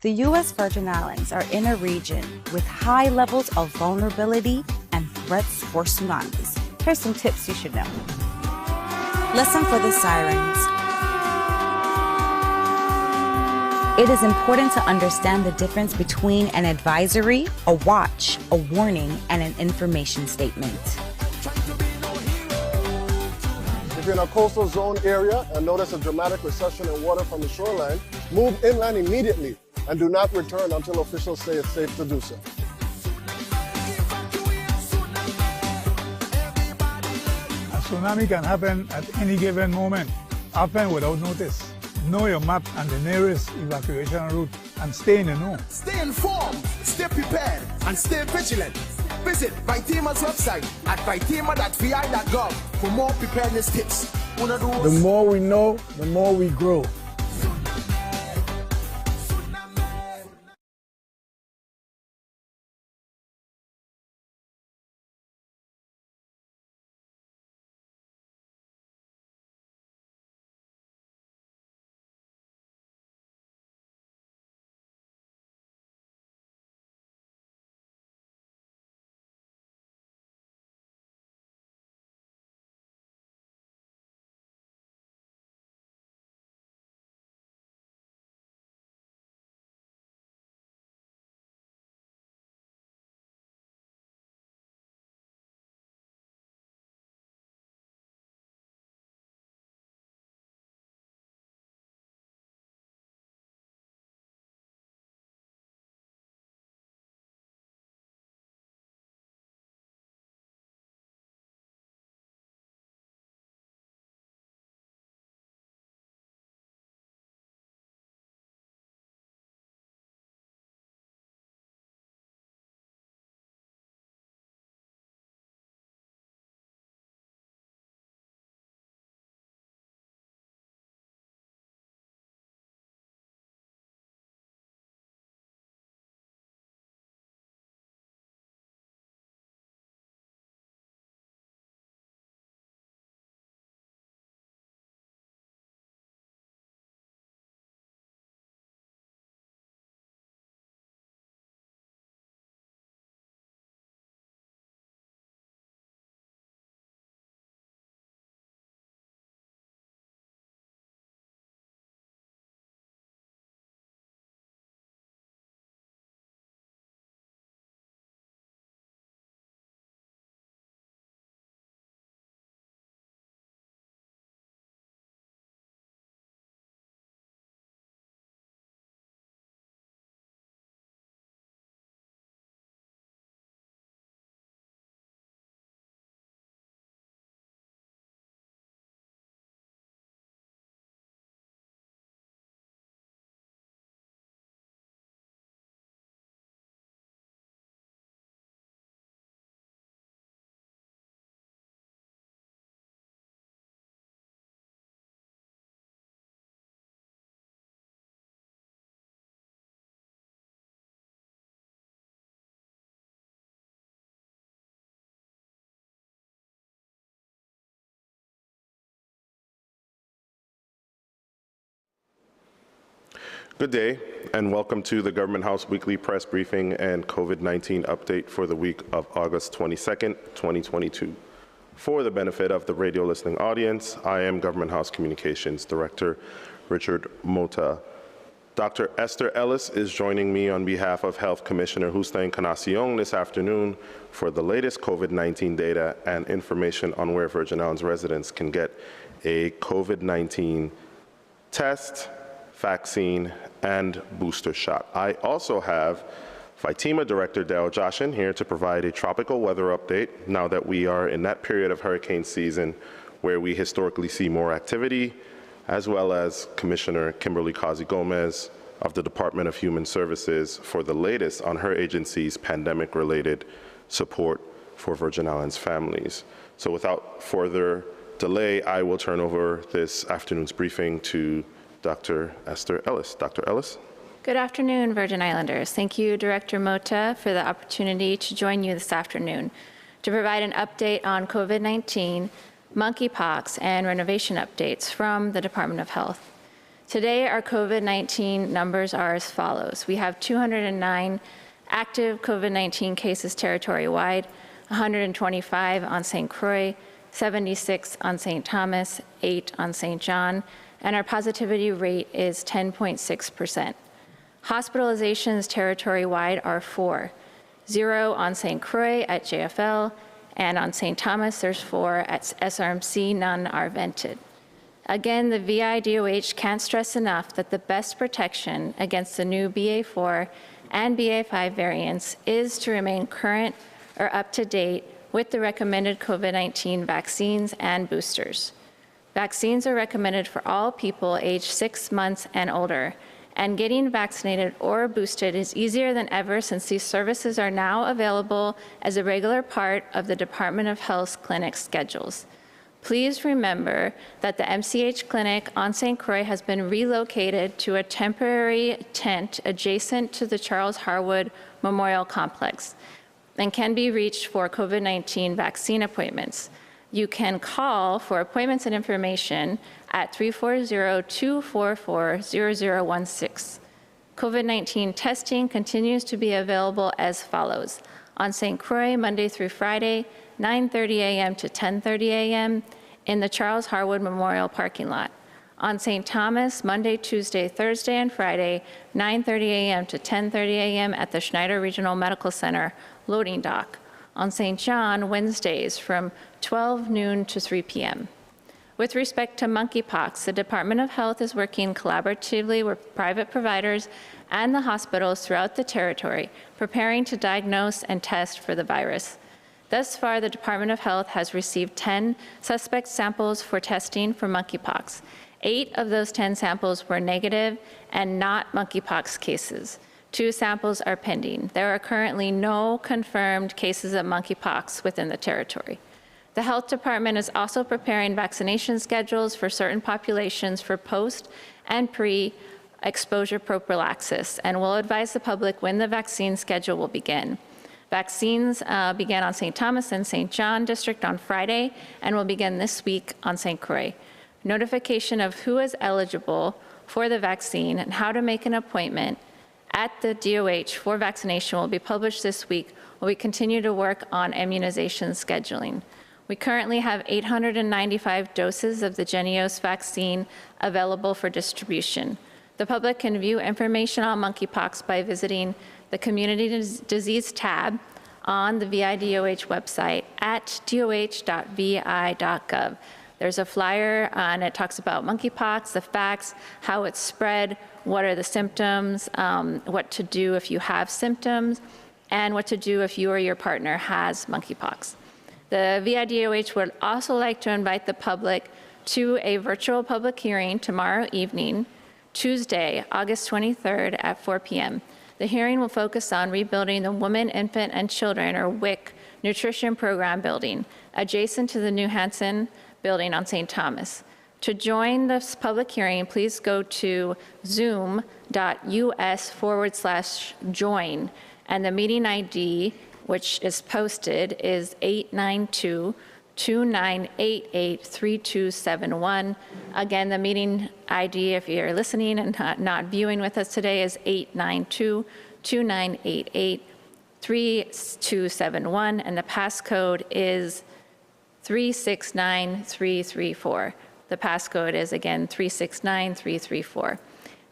The U.S. Virgin Islands are in a region with high levels of vulnerability and threats for tsunamis. Here's some tips you should know. Listen for the sirens. It is important to understand the difference between an advisory, a watch, a warning, and an information statement. If you're in a coastal zone area and notice a dramatic recession in water from the shoreline, move inland immediately and do not return until officials say it's safe to do so. A tsunami can happen at any given moment, often without notice. Know your map and the nearest evacuation route and stay in the know. Stay informed, stay prepared, and stay vigilant. Visit VITEMA's website at vitema.vi.gov for more preparedness tips. The more we know, the more we grow. Good day, and welcome to the Government House Weekly Press Briefing and COVID-19 update for the week of August 22nd, 2022. For the benefit of the radio listening audience, I am Government House Communications Director Richard Mota. Dr. Esther Ellis is joining me on behalf of Health Commissioner Hussein Kanacion this afternoon for the latest COVID-19 data and information on where Virgin Islands residents can get a COVID-19 test, vaccine, and booster shot. I also have VITEMA Director Darryl Joshin here to provide a tropical weather update now that we are in that period of hurricane season where we historically see more activity, as well as Commissioner Kimberly Causey Gomez of the Department of Human Services for the latest on her agency's pandemic-related support for Virgin Islands families. So without further delay, I will turn over this afternoon's briefing to Dr. Esther Ellis. Dr. Ellis. Good afternoon, Virgin Islanders. Thank you, Director Mota, for the opportunity to join you this afternoon to provide an update on COVID-19, monkeypox, and renovation updates from the Department of Health. Today, our COVID-19 numbers are as follows. We have 209 active COVID-19 cases territory-wide, 125 on St. Croix, 76 on St. Thomas, 8 on St. John, and our positivity rate is 10.6%. Hospitalizations territory-wide are 4, 0 on St. Croix at JFL, and on St. Thomas, there's 4 at SRMC, none are vented. Again, the VIDOH can't stress enough that the best protection against the new BA4 and BA5 variants is to remain current or up to date with the recommended COVID-19 vaccines and boosters. Vaccines are recommended for all people aged 6 months and older, and getting vaccinated or boosted is easier than ever since these services are now available as a regular part of the Department of Health's clinic schedules. Please remember that the MCH clinic on St. Croix has been relocated to a temporary tent adjacent to the Charles Harwood Memorial Complex and can be reached for COVID-19 vaccine appointments. You can call for appointments and information at 340-244-0016. COVID-19 testing continues to be available as follows. On St. Croix, Monday through Friday, 9:30 a.m. to 10:30 a.m. in the Charles Harwood Memorial parking lot. On St. Thomas, Monday, Tuesday, Thursday, and Friday, 9:30 a.m. to 10:30 a.m. at the Schneider Regional Medical Center loading dock. On St. John, Wednesdays from 12 noon to 3 p.m. With respect to monkeypox, the Department of Health is working collaboratively with private providers and the hospitals throughout the territory, preparing to diagnose and test for the virus. Thus far, the Department of Health has received 10 suspect samples for testing for monkeypox. 8 of those 10 samples were negative and not monkeypox cases. 2 samples are pending. There are currently no confirmed cases of monkeypox within the territory. The Health Department is also preparing vaccination schedules for certain populations for post and pre-exposure prophylaxis and will advise the public when the vaccine schedule will begin. Vaccines began on St. Thomas and St. John District on Friday and will begin this week on St. Croix. Notification of who is eligible for the vaccine and how to make an appointment at the DOH for vaccination will be published this week while we continue to work on immunization scheduling. We currently have 895 doses of the Jynneos vaccine available for distribution. The public can view information on monkeypox by visiting the Community Disease tab on the VIDOH website at doh.vi.gov. There's a flyer and it talks about monkeypox, the facts, how it's spread, what are the symptoms, what to do if you have symptoms, and what to do if you or your partner has monkeypox. The VIDOH would also like to invite the public to a virtual public hearing tomorrow evening, Tuesday, August 23rd at 4 p.m. The hearing will focus on rebuilding the Women, Infant, and Children, or WIC, nutrition program building, adjacent to the New Hansen building on St. Thomas. To join this public hearing, please go to zoom.us/join, and the meeting ID, which is posted, is 892-2988-3271. Again, the meeting ID, if you're listening and not viewing with us today, is 892-2988-3271, and the passcode is 369334. The passcode is, again, 369334.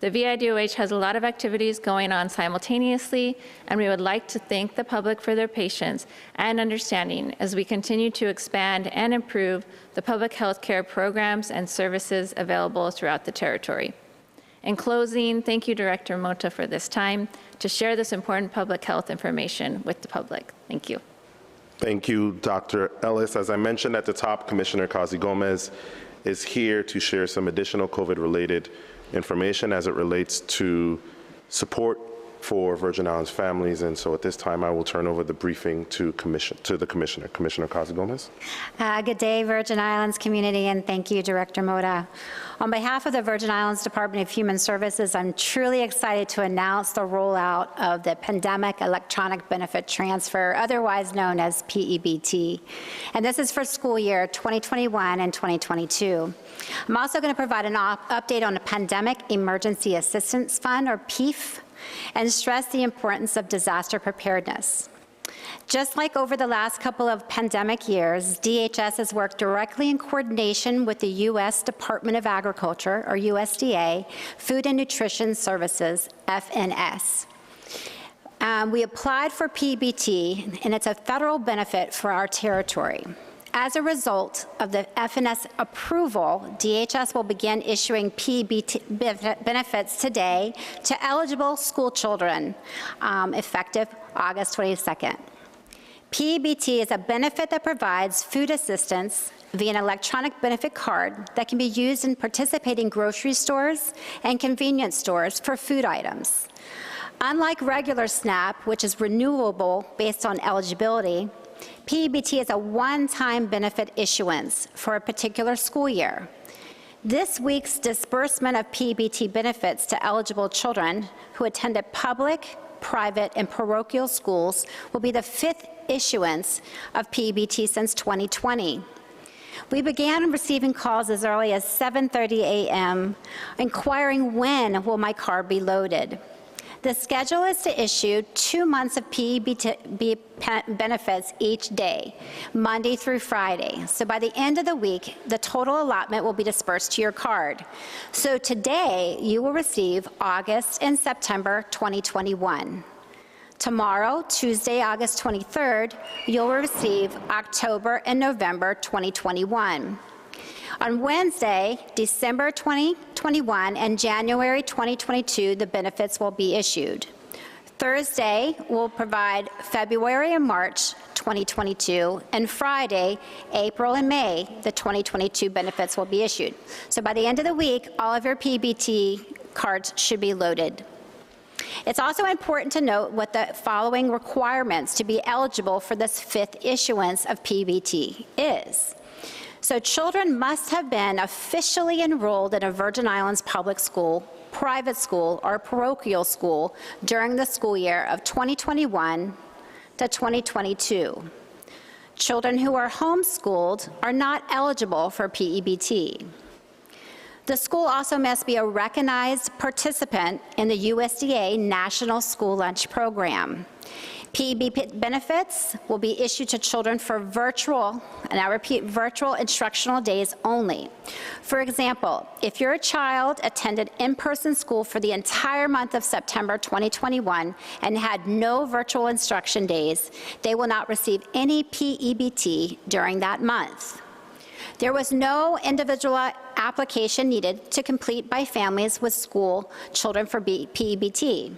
The VIDOH has a lot of activities going on simultaneously, and we would like to thank the public for their patience and understanding as we continue to expand and improve the public health care programs and services available throughout the territory. In closing, thank you, Director Mota, for this time to share this important public health information with the public. Thank you. Thank you, Dr. Ellis. As I mentioned at the top, Commissioner Kazi Gomez is here to share some additional COVID-related information as it relates to support for Virgin Islands families. And so at this time, I will turn over the briefing to the Commissioner. Commissioner Casa-Gomez. Good day, Virgin Islands community, and thank you, Director Moda. On behalf of the Virgin Islands Department of Human Services, I'm truly excited to announce the rollout of the Pandemic Electronic Benefit Transfer, otherwise known as PEBT. And this is for school year 2021 and 2022. I'm also going to provide an update on the Pandemic Emergency Assistance Fund, or PEAF, and stress the importance of disaster preparedness. Just like over the last couple of pandemic years, DHS has worked directly in coordination with the U.S. Department of Agriculture, or USDA, Food and Nutrition Services, FNS. We applied for PEBT, and it's a federal benefit for our territory. As a result of the FNS approval, DHS will begin issuing PEBT benefits today to eligible school children, effective August 22nd. PEBT is a benefit that provides food assistance via an electronic benefit card that can be used in participating grocery stores and convenience stores for food items. Unlike regular SNAP, which is renewable based on eligibility, PEBT is a one-time benefit issuance for a particular school year. This week's disbursement of PEBT benefits to eligible children who attended public, private, and parochial schools will be the 5th issuance of PEBT since 2020. We began receiving calls as early as 7:30 a.m. inquiring when will my card be loaded. The schedule is to issue 2 months of PEBT benefits each day, Monday through Friday. So by the end of the week, the total allotment will be dispersed to your card. So today, you will receive August and September 2021. Tomorrow, Tuesday, August 23rd, you'll receive October and November 2021. On Wednesday, December 2021 and January 2022, the benefits will be issued. Thursday will provide February and March 2022, and Friday, April and May, the 2022 benefits will be issued. So by the end of the week, all of your PEBT cards should be loaded. It's also important to note what the following requirements to be eligible for this 5th issuance of PEBT is. So children must have been officially enrolled in a Virgin Islands public school, private school, or parochial school during the school year of 2021 to 2022. Children who are homeschooled are not eligible for PEBT. The school also must be a recognized participant in the USDA National School Lunch Program. PEBT benefits will be issued to children for virtual, and I repeat, virtual instructional days only. For example, if your child attended in-person school for the entire month of September 2021 and had no virtual instruction days, they will not receive any PEBT during that month. There was no individual application needed to complete by families with school children for PEBT.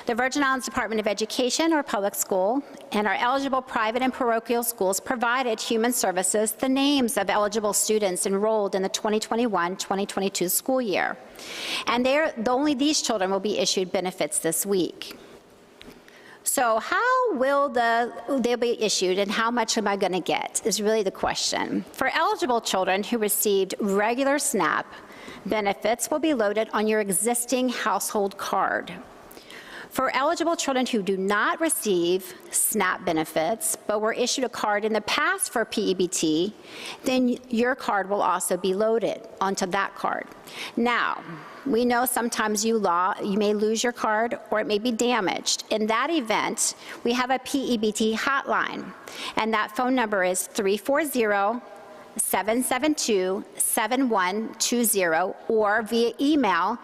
The Virgin Islands Department of Education or public school and our eligible private and parochial schools provided Human Services the names of eligible students enrolled in the 2021-2022 school year. And only these children will be issued benefits this week. So how will they be issued and how much am I going to get is really the question. For eligible children who received regular SNAP, benefits will be loaded on your existing household card. For eligible children who do not receive SNAP benefits, but were issued a card in the past for PEBT, then your card will also be loaded onto that card. Now, we know sometimes you may lose your card or it may be damaged. In that event, we have a PEBT hotline, and that phone number is 340-772-7120 or via email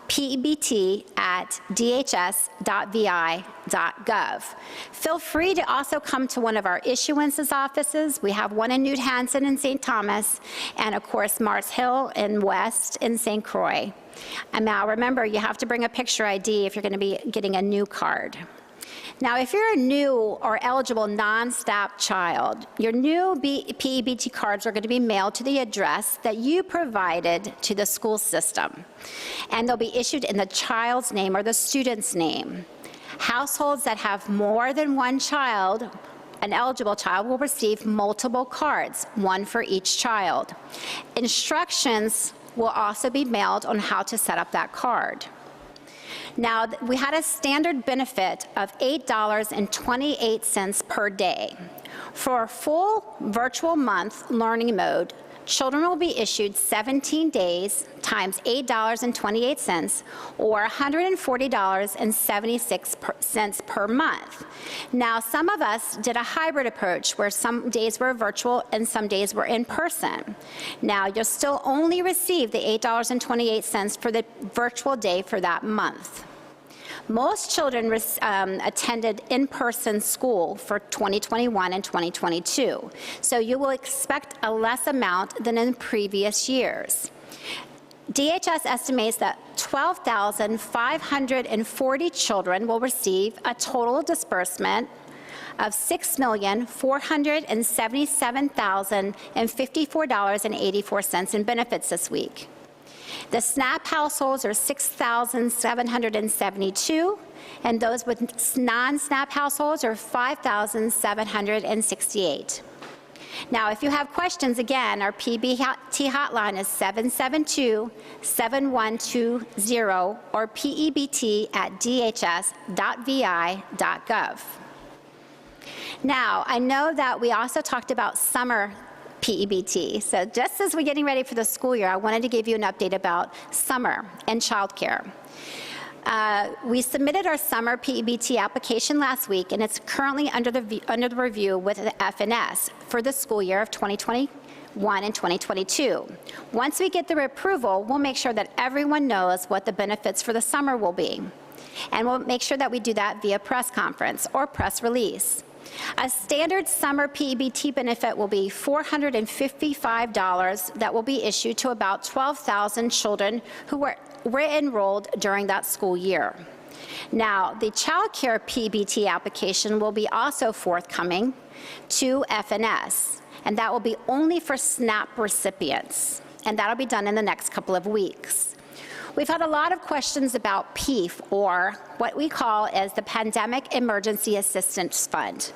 pebt@dhs.vi.gov. Feel free to also come to one of our issuances offices. We have one in New Hansen in St. Thomas, and of course Mars Hill and West in St. Croix. And now remember, you have to bring a picture ID if you're going to be getting a new card. Now, if you're a new or eligible non-SNAP child, your new PEBT cards are going to be mailed to the address that you provided to the school system. And they'll be issued in the child's name or the student's name. Households that have more than one child, an eligible child, will receive multiple cards, one for each child. Instructions will also be mailed on how to set up that card. Now, we had a standard benefit of $8.28 per day. For a full virtual month learning mode, children will be issued 17 days times $8.28, or $140.76 per month. Now, some of us did a hybrid approach where some days were virtual and some days were in person. Now, you'll still only receive the $8.28 for the virtual day for that month. Most children attended in-person school for 2021 and 2022, so you will expect a less amount than in previous years. DHS estimates that 12,540 children will receive a total disbursement of $6,477,054.84 in benefits this week. The SNAP households are 6,772, and those with non-SNAP households are 5,768. Now, if you have questions, again, our PBT hotline is 772-7120 or pebt@dhs.vi.gov. Now, I know that we also talked about summer PEBT. So just as we're getting ready for the school year, I wanted to give you an update about summer and childcare. We submitted our summer PEBT application last week, and it's currently under the review with the FNS for the school year of 2021 and 2022. Once we get their approval, we'll make sure that everyone knows what the benefits for the summer will be. And we'll make sure that we do that via press conference or press release. A standard summer PEBT benefit will be $455 that will be issued to about 12,000 children who were enrolled during that school year. Now, the child care PEBT application will be also forthcoming to FNS, and that will be only for SNAP recipients, and that'll be done in the next couple of weeks. We've had a lot of questions about PEAF, or what we call as the Pandemic Emergency Assistance Fund.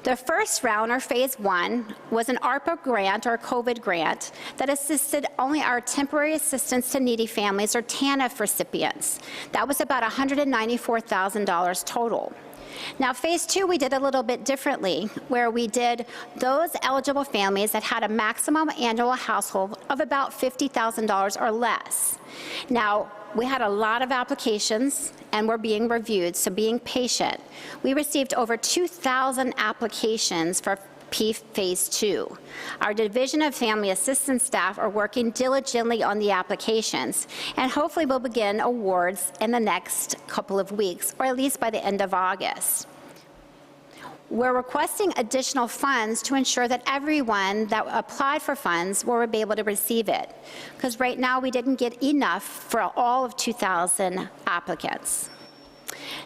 The first round, or phase one, was an ARPA grant or COVID grant that assisted only our temporary assistance to needy families, or TANF recipients. That was about $194,000 total. Now, phase two, we did a little bit differently, where we did those eligible families that had a maximum annual household of about $50,000 or less. Now, we had a lot of applications and were being reviewed, so being patient. We received over 2,000 applications for PEAF Phase 2. Our Division of Family Assistance staff are working diligently on the applications, and hopefully we'll begin awards in the next couple of weeks, or at least by the end of August. We're requesting additional funds to ensure that everyone that applied for funds will be able to receive it, because right now we didn't get enough for all of 2,000 applicants.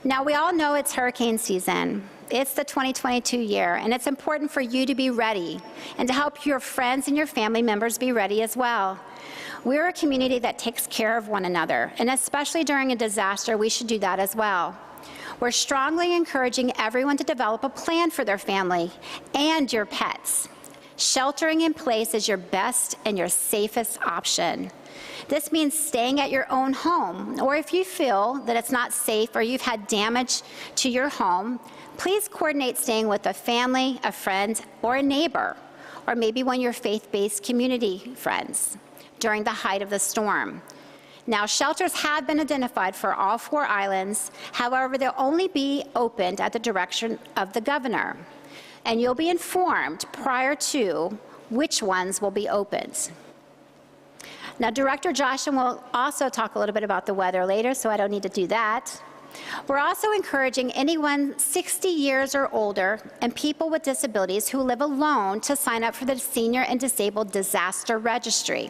Now, we all know it's hurricane season. It's the 2022 year, and it's important for you to be ready and to help your friends and your family members be ready as well. We're a community that takes care of one another, and especially during a disaster, we should do that as well. We're strongly encouraging everyone to develop a plan for their family and your pets. Sheltering in place is your best and your safest option. This means staying at your own home, or if you feel that it's not safe or you've had damage to your home, please coordinate staying with a family, a friend, or a neighbor, or maybe one of your faith-based community friends during the height of the storm. Now, shelters have been identified for all 4 islands. However, they'll only be opened at the direction of the governor, and you'll be informed prior to which ones will be opened. Now, Director Joshua will also talk a little bit about the weather later, so I don't need to do that. We're also encouraging anyone 60 years or older and people with disabilities who live alone to sign up for the Senior and Disabled Disaster Registry.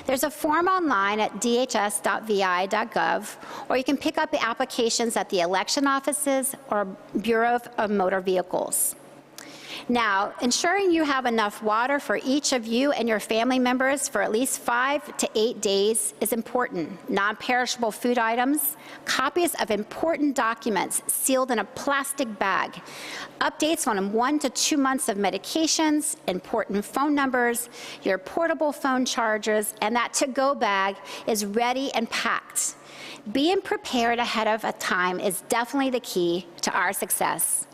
There's a form online at dhs.vi.gov, or you can pick up the applications at the election offices or Bureau of Motor Vehicles. Now, ensuring you have enough water for each of you and your family members for at least 5 to 8 days is important. Non-perishable food items, copies of important documents sealed in a plastic bag, updates on 1 to 2 months of medications, important phone numbers, your portable phone chargers, and that to-go bag is ready and packed. Being prepared ahead of a time is definitely the key to our success.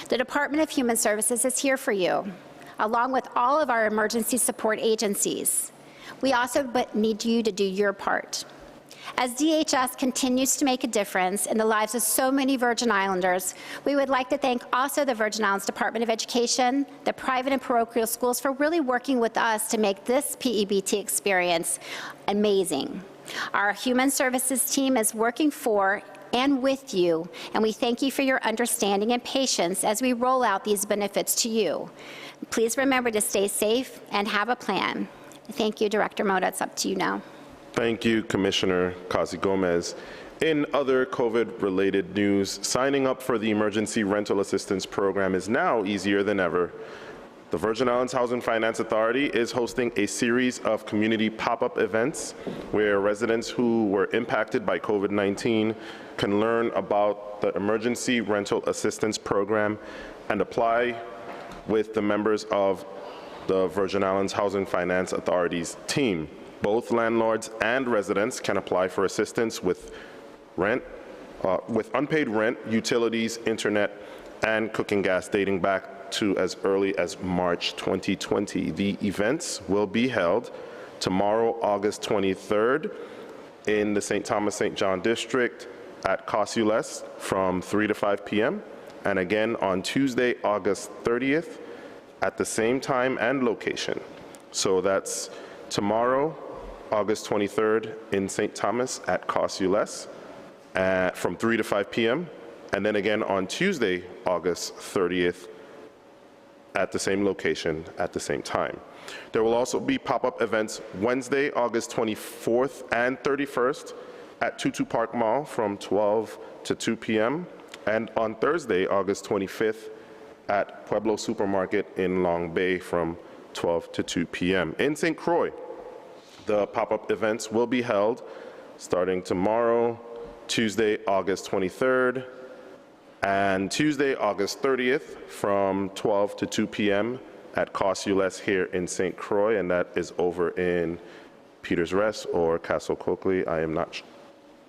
The Department of Human Services is here for you, along with all of our emergency support agencies. We also need you to do your part. As DHS continues to make a difference in the lives of so many Virgin Islanders, we would like to thank also the Virgin Islands Department of Education, the private and parochial schools for really working with us to make this PEBT experience amazing. Our Human Services team is working for and with you, and we thank you for your understanding and patience as we roll out these benefits to you. Please remember to stay safe and have a plan. Thank you, Director Mota. It's up to you now. Thank you, Commissioner Kazi-Gomez. In other COVID-related news, signing up for the Emergency Rental Assistance Program is now easier than ever. The Virgin Islands Housing Finance Authority is hosting a series of community pop-up events where residents who were impacted by COVID-19 can learn about the Emergency Rental Assistance Program and apply with the members of the Virgin Islands Housing Finance Authority's team. Both landlords and residents can apply for assistance with rent, with unpaid rent, utilities, internet, and cooking gas dating back to as early as March 2020. The events will be held tomorrow, August 23rd, in the St. Thomas St. John District at Cosules from 3 to 5 p.m. and again on Tuesday, August 30th at the same time and location. So that's tomorrow, August 23rd in St. Thomas at Cosules from 3 to 5 p.m. and then again on Tuesday, August 30th at the same location at the same time. There will also be pop-up events Wednesday, August 24th and 31st at Tutu Park Mall from 12 to 2 p.m. and on Thursday, August 25th at Pueblo Supermarket in Long Bay from 12 to 2 p.m. In St. Croix, the pop-up events will be held starting tomorrow, Tuesday, August 23rd, and Tuesday, August 30th from 12 to 2 p.m. at Cosules here in St. Croix, and that is over in Peters Rest or Castle Coakley. I am not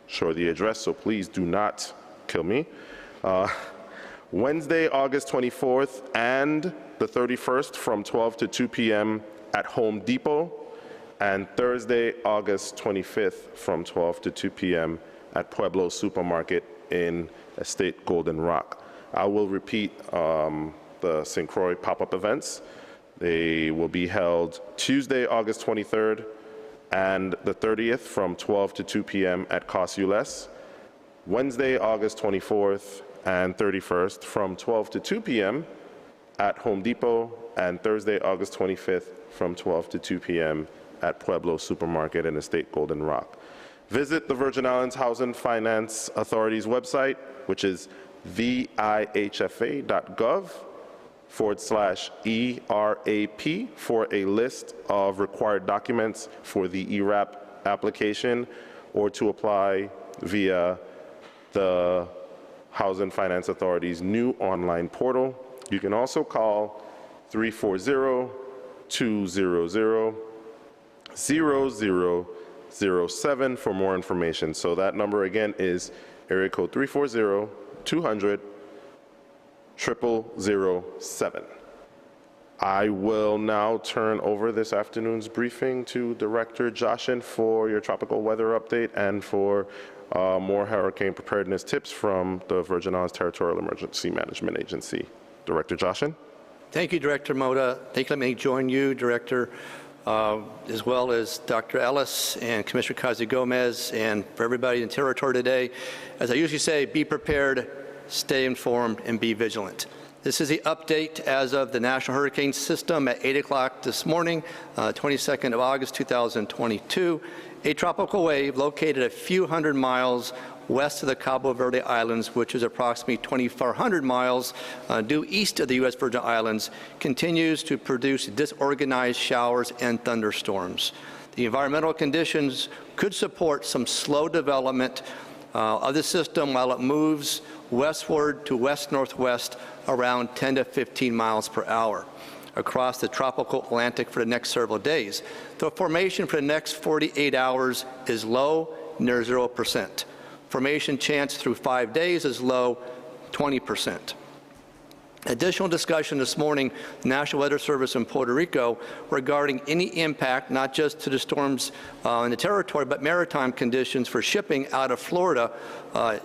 sure the address, so please do not kill me. Wednesday, August 24th and the 31st from 12 to 2 p.m. at Home Depot, and Thursday, August 25th from 12 to 2 p.m. at Pueblo Supermarket in Estate Golden Rock. I will repeat the St. Croix pop-up events. They will be held Tuesday, August 23rd and the 30th from 12 to 2 p.m. at Cosules, Wednesday, August 24th and 31st from 12 to 2 p.m. at Home Depot, and Thursday, August 25th from 12 to 2 p.m. at Pueblo Supermarket in Estate Golden Rock. Visit the Virgin Islands Housing Finance Authority's website, which is vihfa.gov/ERAP for a list of required documents for the ERAP application or to apply via the Housing Finance Authority's new online portal. You can also call 340-200-0007 for more information. So that number again is area code 340-200-0007. I will now turn over this afternoon's briefing to Director Joshin for your tropical weather update and for more hurricane preparedness tips from the Virgin Islands Territorial Emergency Management Agency. Director Joshin. Thank you, Director Mota. Let me join you, Director, as well as Dr. Ellis and Commissioner Kazi-Gomez, and for everybody in Territory today. As I usually say, be prepared, stay informed, and be vigilant. This is the update as of the National Hurricane System at 8 o'clock this morning, 22nd of August, 2022. A tropical wave located a few hundred miles west of the Cabo Verde Islands, which is approximately 2,400 miles due east of the U.S. Virgin Islands, continues to produce disorganized showers and thunderstorms. The environmental conditions could support some slow development of the system while it moves westward to west-northwest around 10 to 15 miles per hour across the tropical Atlantic for the next several days. The formation for the next 48 hours is low, near 0%. Formation chance through 5 days is low, 20%. Additional discussion this morning, the National Weather Service in Puerto Rico regarding any impact, not just to the storms in the territory, but maritime conditions for shipping out of Florida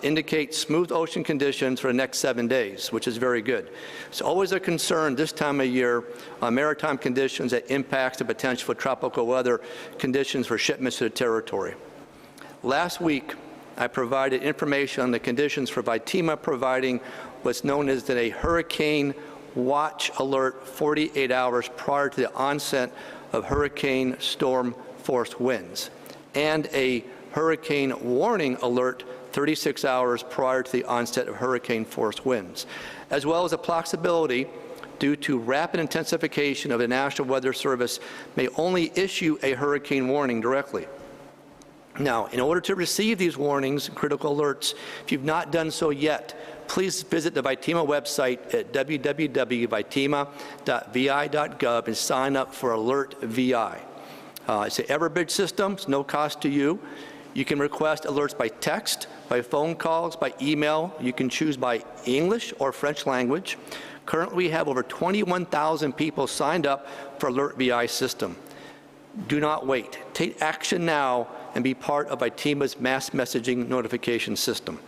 indicate smooth ocean conditions for the next 7 days, which is very good. It's always a concern this time of year, maritime conditions that impacts the potential for tropical weather conditions for shipments to the territory. Last week, I provided information on the conditions for VITEMA providing what's known as a hurricane watch alert 48 hours prior to the onset of hurricane storm force winds, and a hurricane warning alert 36 hours prior to the onset of hurricane force winds, as well as a possibility due to rapid intensification of the National Weather Service may only issue a hurricane warning directly. Now, in order to receive these warnings and critical alerts, if you've not done so yet, please visit the VITEMA website at www.vitema.vi.gov and sign up for Alert VI. It's an Everbridge system, it's no cost to you. You can request alerts by text, by phone calls, by email. You can choose by English or French language. Currently, we have over 21,000 people signed up for Alert VI system. Do not wait. Take action now and be part of VITEMA's mass messaging notification system.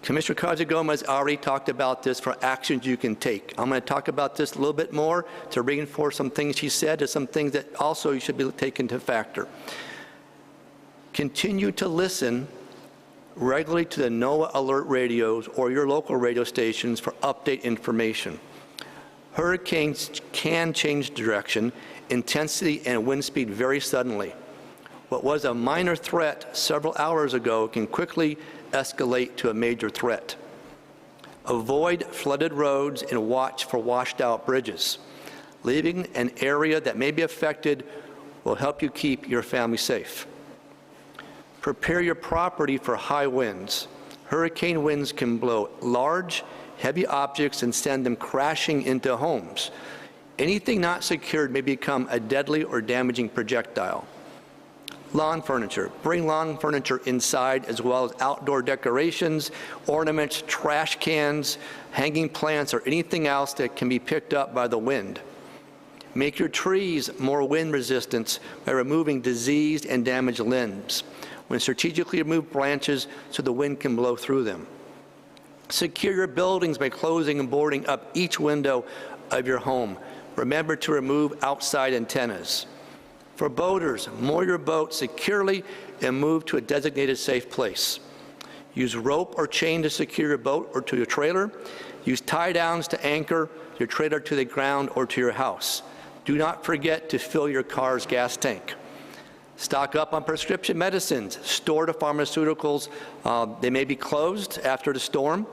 Commissioner Kazi-Gomez already talked about this for actions you can take. I'm going to talk about this a little bit more to reinforce some things she said and some things that also you should be taken into factor. Continue to listen regularly to the NOAA alert radios or your local radio stations for update information. Hurricanes can change direction, intensity, and wind speed very suddenly. What was a minor threat several hours ago can quickly escalate to a major threat. Avoid flooded roads and watch for washed out bridges. Leaving an area that may be affected will help you keep your family safe. Prepare your property for high winds. Hurricane winds can blow large, heavy objects and send them crashing into homes. Anything not secured may become a deadly or damaging projectile. Lawn furniture. Bring lawn furniture inside as well as outdoor decorations, ornaments, trash cans, hanging plants, or anything else that can be picked up by the wind. Make your trees more wind resistant by removing diseased and damaged limbs. When strategically remove branches so the wind can blow through them. Secure your buildings by closing and boarding up each window of your home. Remember to remove outside antennas. For boaters, moor your boat securely and move to a designated safe place. Use rope or chain to secure your boat or to your trailer. Use tie downs to anchor your trailer to the ground or to your house. Do not forget to fill your car's gas tank. Stock up on prescription medicines. Store the pharmaceuticals. They may be closed after the storm.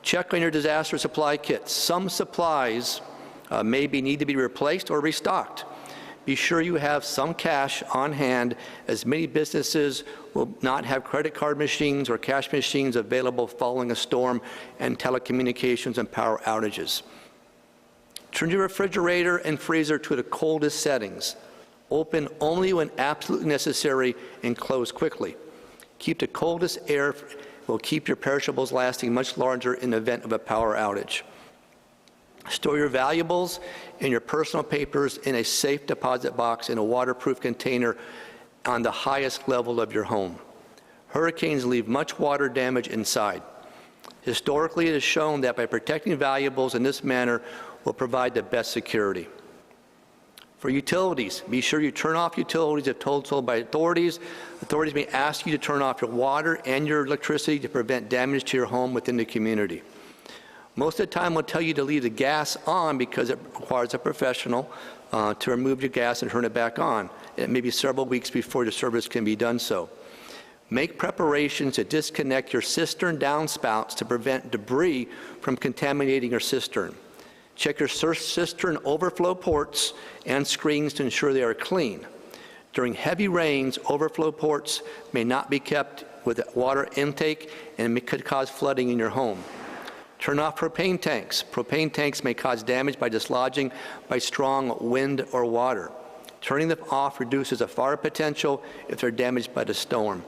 Check on your disaster supply kits. Some supplies need to be replaced or restocked. Be sure you have some cash on hand, as many businesses will not have credit card machines or cash machines available following a storm and telecommunications and power outages. Turn your refrigerator and freezer to the coldest settings. Open only when absolutely necessary and close quickly. Keep the coldest air will keep your perishables lasting much longer in the event of a power outage. Store your valuables and your personal papers in a safe deposit box in a waterproof container on the highest level of your home. Hurricanes leave much water damage inside. Historically, it is shown that by protecting valuables in this manner will provide the best security. For utilities, be sure you turn off utilities if told so by authorities. Authorities may ask you to turn off your water and your electricity to prevent damage to your home within the community. Most of the time, we'll tell you to leave the gas on because it requires a professional to remove your gas and turn it back on. It may be several weeks before the service can be done so. Make preparations to disconnect your cistern downspouts to prevent debris from contaminating your cistern. Check your cistern overflow ports and screens to ensure they are clean. During heavy rains, overflow ports may not be kept with water intake and could cause flooding in your home. Turn off propane tanks. Propane tanks may cause damage by dislodging by strong wind or water. Turning them off reduces the fire potential if they're damaged by the storm.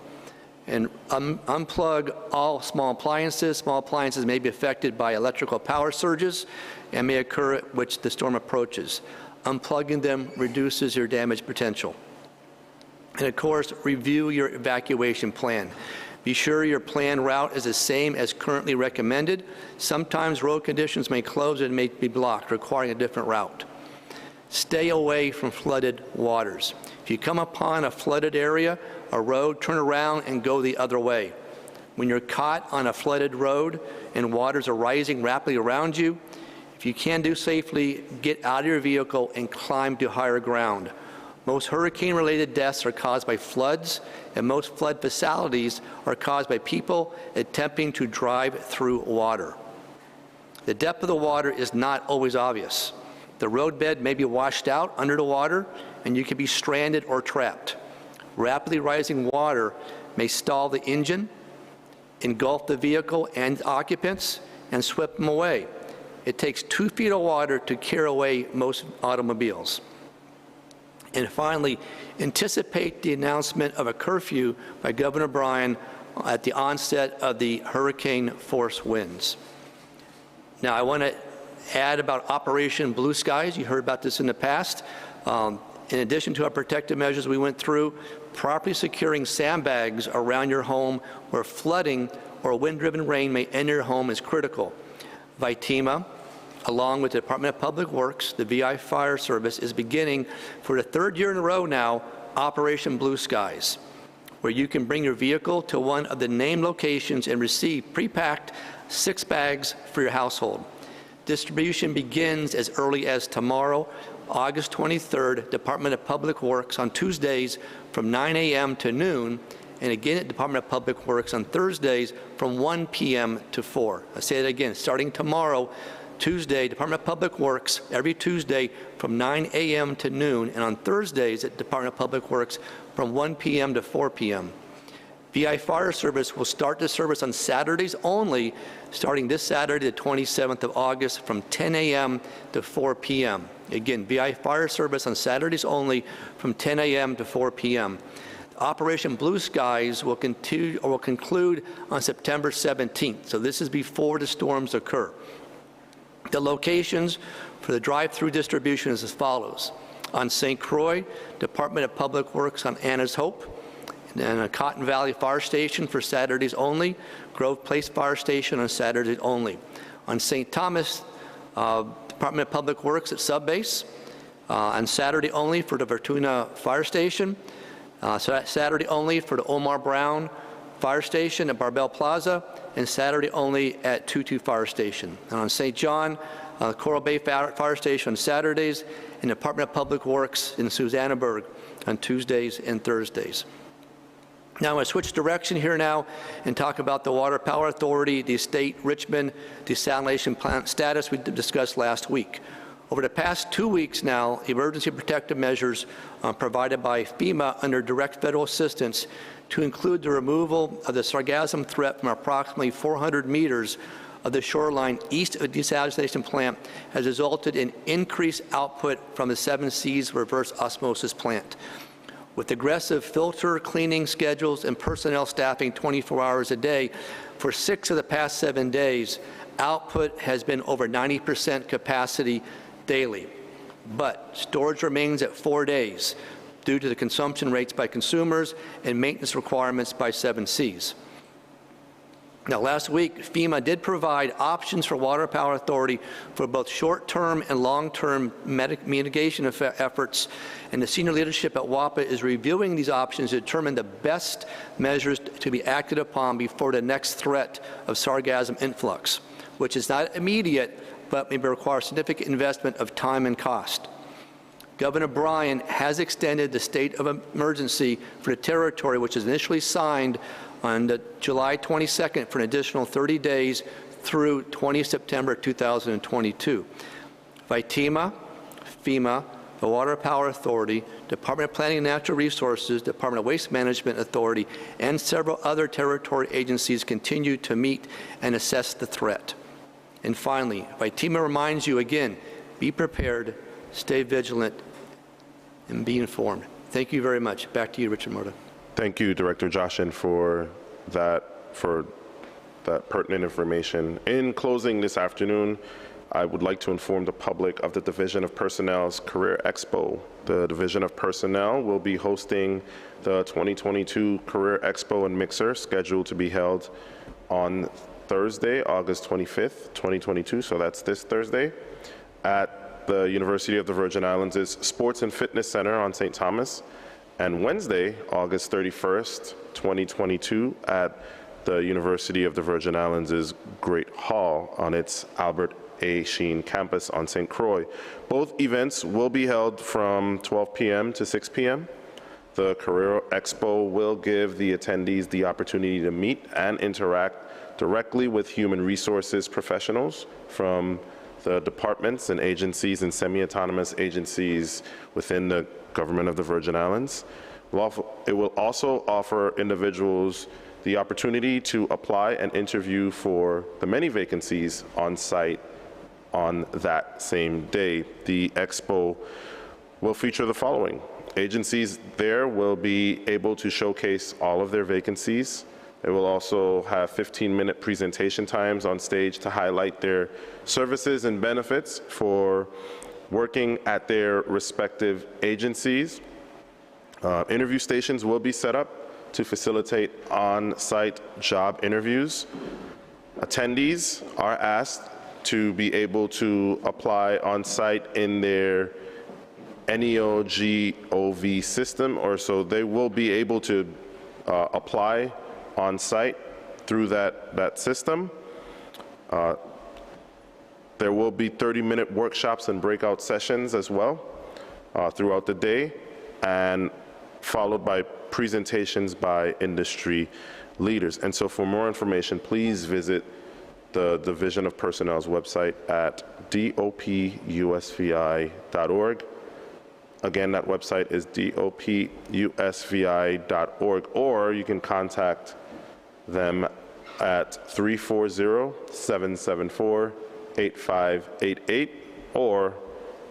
And unplug all small appliances. Small appliances may be affected by electrical power surges and may occur at which the storm approaches. Unplugging them reduces your damage potential. And of course, review your evacuation plan. Be sure your planned route is the same as currently recommended. Sometimes road conditions may close and may be blocked, requiring a different route. Stay away from flooded waters. If you come upon a flooded area, a road, turn around and go the other way. When you're caught on a flooded road and waters are rising rapidly around you, if you can do safely, get out of your vehicle and climb to higher ground. Most hurricane-related deaths are caused by floods, and most flood fatalities are caused by people attempting to drive through water. The depth of the water is not always obvious. The roadbed may be washed out under the water, and you can be stranded or trapped. Rapidly rising water may stall the engine, engulf the vehicle and occupants, and sweep them away. It takes 2 feet of water to carry away most automobiles. And finally, anticipate the announcement of a curfew by Governor Bryan at the onset of the hurricane force winds. Now, I want to add about Operation Blue Skies. You heard about this in the past. In addition to our protective measures we went through, properly securing sandbags around your home where flooding or wind-driven rain may enter your home is critical. VITEMA, along with the Department of Public Works, the VI Fire Service, is beginning for the 3rd year in a row now, Operation Blue Skies, where you can bring your vehicle to one of the named locations and receive pre-packed 6 bags for your household. Distribution begins as early as tomorrow, August 23rd, Department of Public Works on Tuesdays from 9 a.m. to noon, and again at Department of Public Works on Thursdays from 1 p.m. to 4. I say it again, starting tomorrow, Tuesday, Department of Public Works, every Tuesday from 9 a.m. to noon, and on Thursdays at Department of Public Works from 1 p.m. to 4 p.m. VI Fire Service will start the service on Saturdays only, starting this Saturday, the 27th of August, from 10 a.m. to 4 p.m. Again, VI Fire Service on Saturdays only, from 10 a.m. to 4 p.m. Operation Blue Skies will conclude on September 17th, so this is before the storms occur. The locations for the drive-through distribution is as follows. On St. Croix, Department of Public Works on Anna's Hope, and then Cotton Valley Fire Station for Saturdays only, Grove Place Fire Station on Saturdays only. On St. Thomas, Department of Public Works at Subbase, on Saturday only for the Vertuna Fire Station, Saturday only for the Omar Brown Fire Station at Barbell Plaza, and Saturday only at Tutu Fire Station. And on St. John, Coral Bay Fire Station on Saturdays, and Department of Public Works in Susannaburg on Tuesdays and Thursdays. Now I'm going to switch direction here now and talk about the Water Power Authority, the State Richmond desalination plant status we discussed last week. Over the past 2 weeks now, emergency protective measures provided by FEMA under direct federal assistance to include the removal of the sargassum threat from approximately 400 meters of the shoreline east of the desalination plant has resulted in increased output from the 7 Seas reverse osmosis plant. With aggressive filter cleaning schedules and personnel staffing 24 hours a day, for 6 of the past 7 days, output has been over 90% capacity daily. But storage remains at 4 days due to the consumption rates by consumers and maintenance requirements by 7 Seas. Now, last week, FEMA did provide options for Water Power Authority for both short-term and long-term mitigation efforts, and the senior leadership at WAPA is reviewing these options to determine the best measures to be acted upon before the next threat of sargassum influx, which is not immediate, but may require significant investment of time and cost. Governor Bryan has extended the state of emergency for the territory, which was initially signed on July 22nd for an additional 30 days through 20 September 2022. VITEMA, FEMA, the Water Power Authority, Department of Planning and Natural Resources, Department of Waste Management Authority, and several other territory agencies continue to meet and assess the threat. And finally, VITEMA reminds you again, be prepared, stay vigilant, and be informed. Thank you very much. Back to you, Richard Mota. Thank you, Director Joshin, for that pertinent information. In closing this afternoon, I would like to inform the public of the Division of Personnel's Career Expo. The Division of Personnel will be hosting the 2022 Career Expo and Mixer, scheduled to be held on Thursday, August 25th, 2022, so that's this Thursday, at the University of the Virgin Islands' Sports and Fitness Center on St. Thomas, and Wednesday, August 31st, 2022, at the University of the Virgin Islands' Great Hall on its Albert A. Sheen campus on St. Croix. Both events will be held from 12 p.m. to 6 p.m. The Career Expo will give the attendees the opportunity to meet and interact directly with human resources professionals from the departments and agencies and semi-autonomous agencies within the Government of the Virgin Islands. It will also offer individuals the opportunity to apply and interview for the many vacancies on site on that same day. The expo will feature the following. Agencies there will be able to showcase all of their vacancies. It will also have 15-minute presentation times on stage to highlight their services and benefits for working at their respective agencies. Interview stations will be set up to facilitate on-site job interviews. Attendees are asked to be able to apply on-site in their NEOGOV system, or so they will be able to apply on-site through that system. There will be 30-minute workshops and breakout sessions as well throughout the day, and followed by presentations by industry leaders. And so for more information, please visit the Division of Personnel's website at dopusvi.org. Again, that website is dopusvi.org, or you can contact them at 340-774-8588 or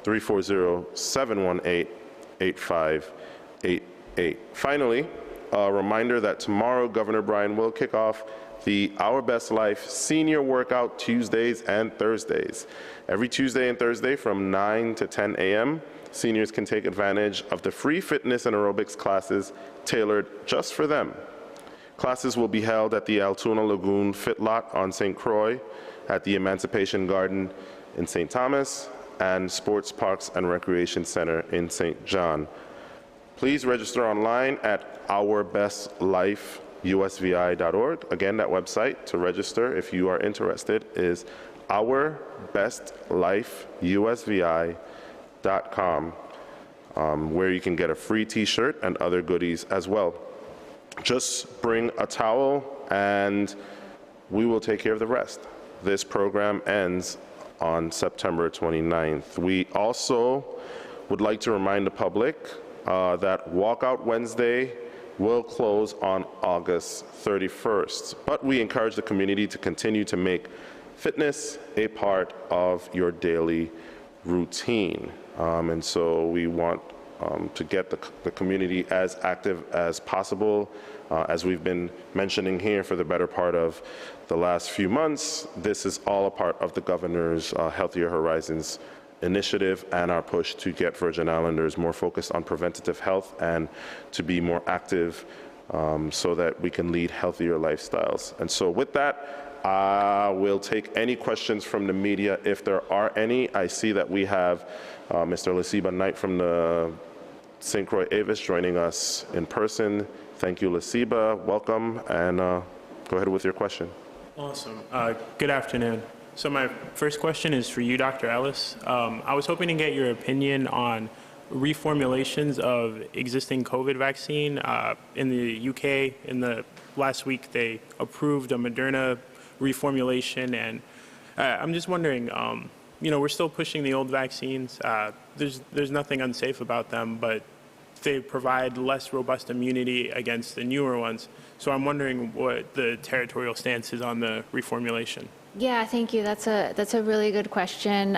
340-718-8588. Finally, a reminder that tomorrow Governor Bryan will kick off the Our Best Life Senior Workout Tuesdays and Thursdays. Every Tuesday and Thursday from 9 to 10 a.m., seniors can take advantage of the free fitness and aerobics classes tailored just for them. Classes will be held at the Altoona Lagoon Fit Lot on St. Croix, at the Emancipation Garden in St. Thomas, and Sports Parks and Recreation Center in St. John. Please register online at ourbestlifeusvi.org. Again, that website to register if you are interested is ourbestlifeusvi.com, where you can get a free t-shirt and other goodies as well. Just bring a towel and we will take care of the rest. This program ends on September 29th. We also would like to remind the public that Walkout Wednesday will close on August 31st. But we encourage the community to continue to make fitness a part of your daily routine. And so we want to get the community as active as possible. As we've been mentioning here for the better part of the last few months, this is all a part of the governor's Healthier Horizons initiative and our push to get Virgin Islanders more focused on preventative health and to be more active so that we can lead healthier lifestyles. And so with that, we'll take any questions from the media if there are any. I see that we have Mr. Lasiba Knight from the St. Croix Avis joining us in person. Thank you, Lasiba. Welcome, and go ahead with your question. Awesome. Good afternoon. So my first question is for you, Dr. Ellis. I was hoping to get your opinion on reformulations of existing COVID vaccine. In the UK, in the last week, they approved a Moderna reformulation, and I'm just wondering, we're still pushing the old vaccines. There's nothing unsafe about them, but they provide less robust immunity against the newer ones. So I'm wondering what the territorial stance is on the reformulation. Yeah, thank you. That's a really good question.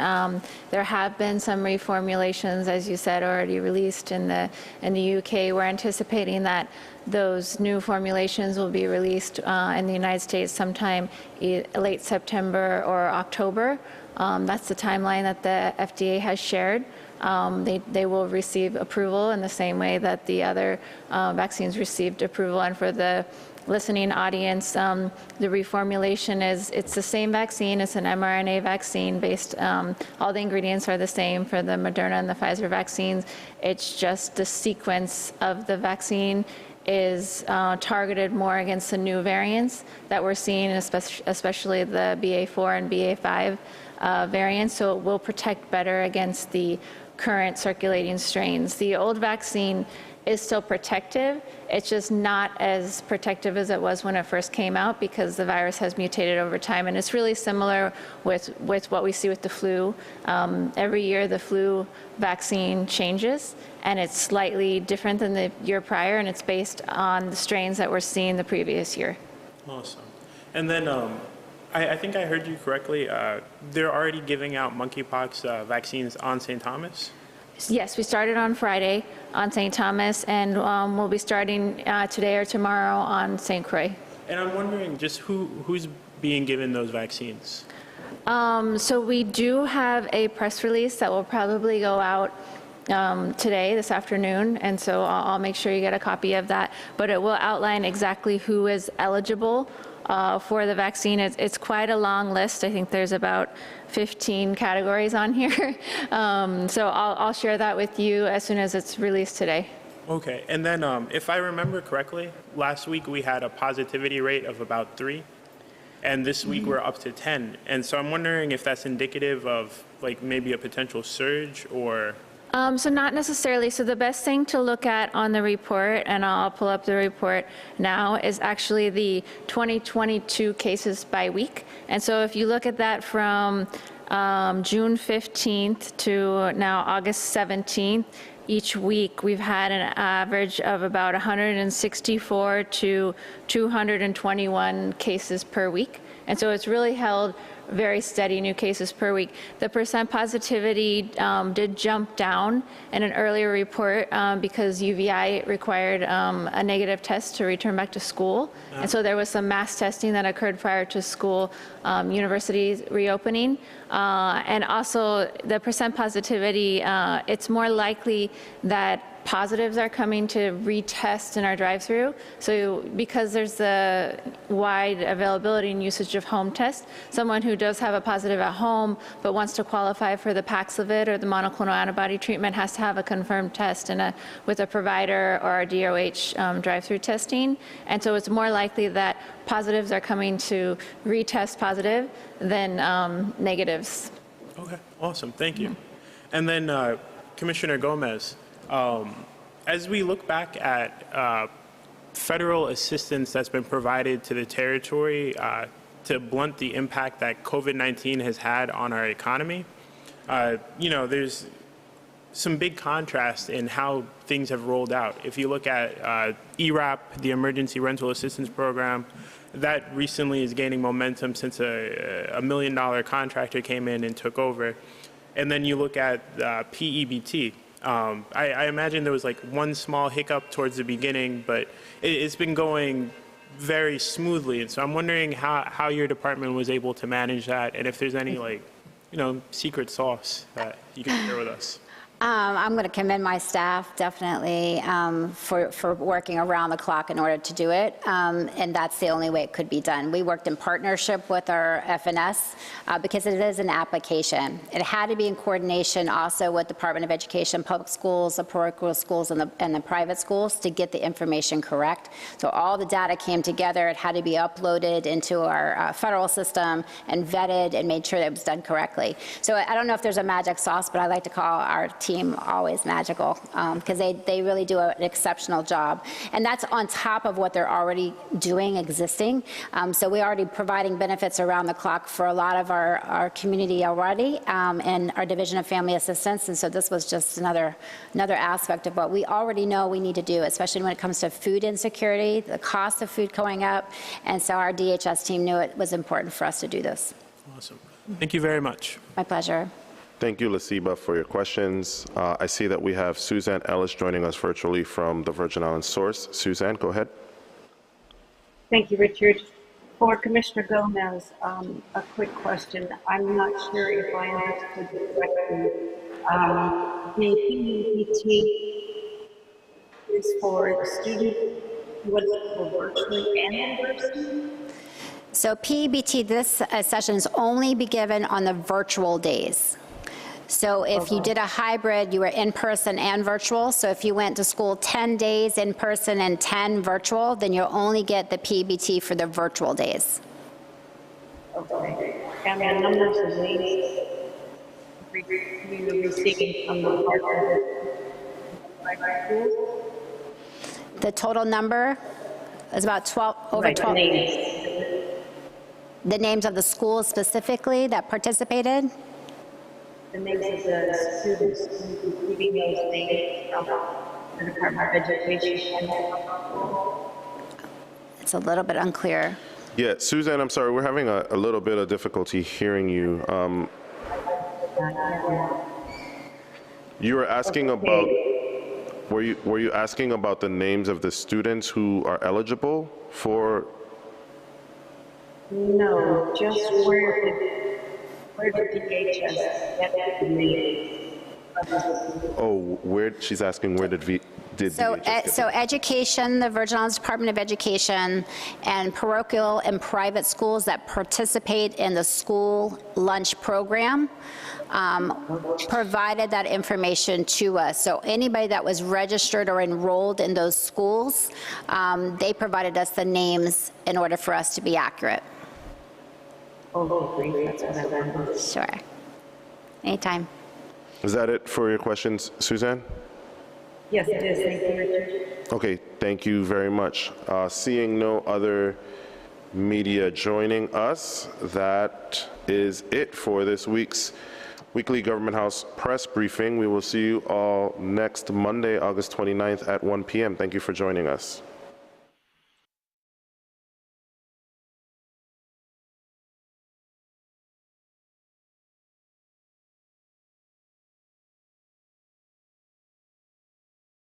There have been some reformulations, as you said, already released in the UK. We're anticipating that those new formulations will be released in the United States sometime late September or October. That's the timeline that the FDA has shared. They will receive approval in the same way that the other vaccines received approval. And for the listening audience, the reformulation it's the same vaccine. It's an mRNA vaccine based, all the ingredients are the same for the Moderna and the Pfizer vaccines. It's just the sequence of the vaccine is targeted more against the new variants that we're seeing, especially the BA4 and BA5 variants, so it will protect better against the current circulating strains. The old vaccine is still protective. It's just not as protective as it was when it first came out because the virus has mutated over time. And it's really similar with what we see with the flu. Every year the flu vaccine changes, and it's slightly different than the year prior, and it's based on the strains that we're seeing the previous year. Awesome. And then I think I heard you correctly. They're already giving out monkeypox vaccines on St. Thomas? Yes, we started on Friday on St. Thomas, and we'll be starting today or tomorrow on St. Croix. And I'm wondering just who's being given those vaccines? So we do have a press release that will probably go out today, this afternoon, and so I'll make sure you get a copy of that. But it will outline exactly who is eligible for the vaccine. It's quite a long list. I think there's about 15 categories on here. So I'll share that with you as soon as it's released today. Okay, and then if I remember correctly, last week we had a positivity rate of about 3, and this week we're up to 10. And so I'm wondering if that's indicative of like maybe a potential surge or... So not necessarily. So the best thing to look at on the report, and I'll pull up the report now, is actually the 2022 cases by week. And so if you look at that from June 15th to now August 17th, each week we've had an average of about 164 to 221 cases per week. And so it's really held very steady, new cases per week. The percent positivity did jump down in an earlier report because UVI required a negative test to return back to school. And so there was some mass testing that occurred prior to school universities reopening. And also the percent positivity, it's more likely that positives are coming to retest in our drive-through. So because there's the wide availability and usage of home tests, someone who does have a positive at home but wants to qualify for the Paxlovid or the monoclonal antibody treatment has to have a confirmed test with a provider or a DOH drive-through testing. And so it's more likely that positives are coming to retest positive than negatives. Okay, awesome, thank you. And then Commissioner Gomez, as we look back at federal assistance that's been provided to the territory to blunt the impact that COVID-19 has had on our economy, there's some big contrast in how things have rolled out. If you look at ERAP, the Emergency Rental Assistance Program, that recently is gaining momentum since a $1 million contractor came in and took over. And then you look at PEBT. I imagine there was like one small hiccup towards the beginning, but it's been going very smoothly. And so I'm wondering how your department was able to manage that, and if there's any secret sauce that you can share with us. I'm going to commend my staff definitely for working around the clock in order to do it, and that's the only way it could be done. We worked in partnership with our FNS because it is an application. It had to be in coordination also with Department of Education, public schools, the parochial schools, and the private schools to get the information correct. So all the data came together. It had to be uploaded into our federal system and vetted and made sure that it was done correctly. So I don't know if there's a magic sauce, but I like to call our team always magical, because they really do an exceptional job. And that's on top of what they're already doing, existing. So we're already providing benefits around the clock for a lot of our community already, and our Division of Family Assistance. And so this was just another aspect of what we already know we need to do, especially when it comes to food insecurity, the cost of food going up. And so our DHS team knew it was important for us to do this. Awesome. Thank you very much. My pleasure. Thank you, Lasiba, for your questions. I see that we have Suzanne Ellis joining us virtually from the Virgin Islands source. Suzanne, go ahead. Thank you, Richard. For Commissioner Gomez, a quick question. I'm not sure if I understood it correctly. The PEBT is for the student, what is it for virtually and in person? So PEBT, this session is only be given on the virtual days. So if you did a hybrid, you were in person and virtual. So if you went to school 10 days in person and 10 virtual, then you'll only get the PEBT for the virtual days. Okay. And the numbers of names you're receiving from the partners? The total number is about 12, over 12. The names of the schools specifically that participated? The names of the students receiving those names from the Department of Education. It's a little bit unclear. Yeah, Suzanne, I'm sorry, we're having a little bit of difficulty hearing you. You were asking about, were you asking about the names of the students who are eligible for? No, just where did DHS get the names? Oh, she's asking where did So, so education, the Virgin Islands Department of Education, and parochial and private schools that participate in the school lunch program provided that information to us. So anybody that was registered or enrolled in those schools, they provided us the names in order for us to be accurate. Oh, great. That's what I wanted. Sure. Anytime. Is that it for your questions, Suzanne? Yes, it is. Thank you, Richard. Okay, thank you very much. Seeing no other media joining us, that is it for this week's weekly Government House press briefing. We will see you all next Monday, August 29th at 1 p.m. Thank you for joining us.